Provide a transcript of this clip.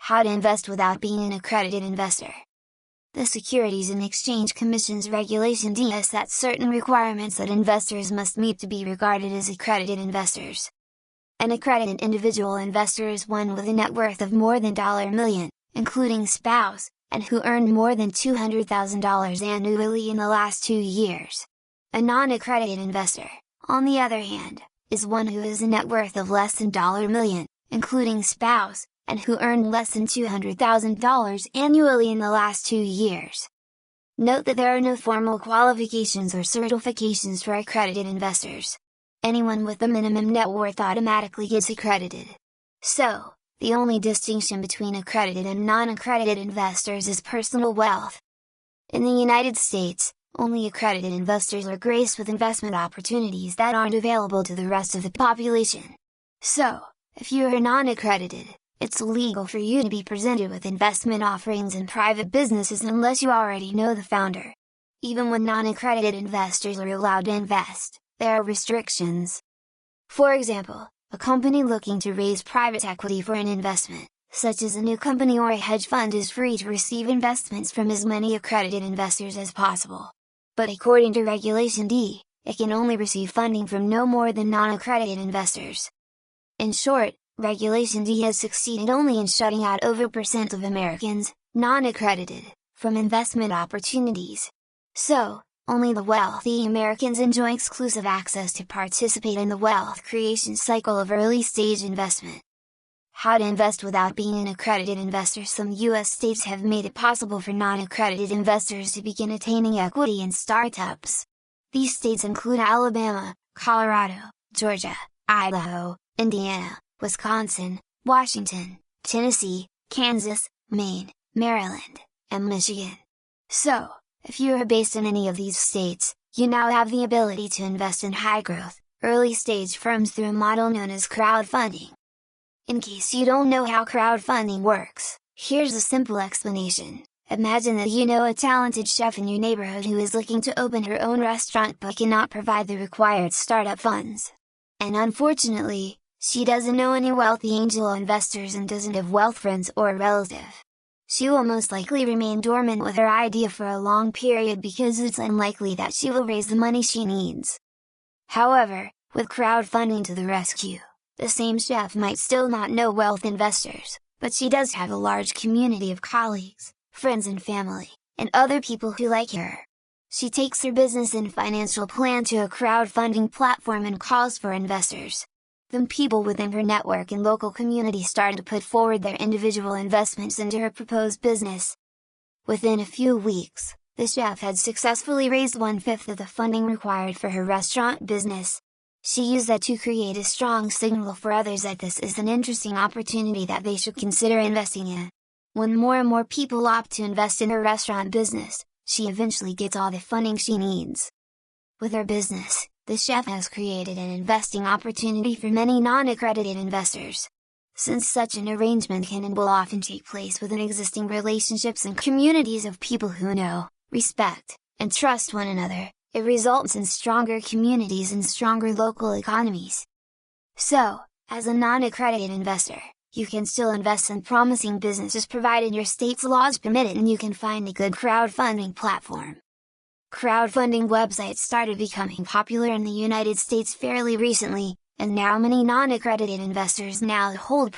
How to invest without being an accredited investor. The Securities and Exchange Commission's Regulation D has set certain requirements that investors must meet to be regarded as accredited investors. An accredited individual investor is one with a net worth of more than $1 million, including spouse, and who earned more than $200,000 annually in the last 2 years. A non-accredited investor, on the other hand, is one who has a net worth of less than $1 million, including spouse, and who earned less than $200,000 annually in the last 2 years. Note that there are no formal qualifications or certifications for accredited investors. Anyone with a minimum net worth automatically gets accredited. So, the only distinction between accredited and non-accredited investors is personal wealth. In the United States, only accredited investors are graced with investment opportunities that aren't available to the rest of the population. So, if you are non-accredited, it's illegal for you to be presented with investment offerings in private businesses unless you already know the founder. Even when non-accredited investors are allowed to invest, there are restrictions. For example, a company looking to raise private equity for an investment, such as a new company or a hedge fund, is free to receive investments from as many accredited investors as possible. But according to Regulation D, it can only receive funding from no more than non-accredited investors. In short, Regulation D has succeeded only in shutting out over % of Americans, non-accredited, from investment opportunities. So, only the wealthy Americans enjoy exclusive access to participate in the wealth creation cycle of early-stage investment. How to invest without being an accredited investor. Some U.S. states have made it possible for non-accredited investors to begin attaining equity in startups. These states include Alabama, Colorado, Georgia, Idaho, Indiana, Wisconsin, Washington, Tennessee, Kansas, Maine, Maryland, and Michigan. So, if you are based in any of these states, you now have the ability to invest in high-growth, early-stage firms through a model known as crowdfunding. In case you don't know how crowdfunding works, here's a simple explanation. Imagine that you know a talented chef in your neighborhood who is looking to open her own restaurant but cannot provide the required startup funds. And unfortunately, she doesn't know any wealthy angel investors and doesn't have wealth friends or a relative. She will most likely remain dormant with her idea for a long period because it's unlikely that she will raise the money she needs. However, with crowdfunding to the rescue, the same chef might still not know wealth investors, but she does have a large community of colleagues, friends and family, and other people who like her. She takes her business and financial plan to a crowdfunding platform and calls for investors. Then people within her network and local community start to put forward their individual investments into her proposed business. Within a few weeks, the chef had successfully raised 1/5 of the funding required for her restaurant business. She used that to create a strong signal for others that this is an interesting opportunity that they should consider investing in. When more and more people opt to invest in her restaurant business, she eventually gets all the funding she needs. With her business, the chef has created an investing opportunity for many non-accredited investors. Since such an arrangement can and will often take place within existing relationships and communities of people who know, respect, and trust one another, it results in stronger communities and stronger local economies. So, as a non-accredited investor, you can still invest in promising businesses provided your state's laws permit it and you can find a good crowdfunding platform. Crowdfunding websites started becoming popular in the United States fairly recently, and now many non-accredited investors now hold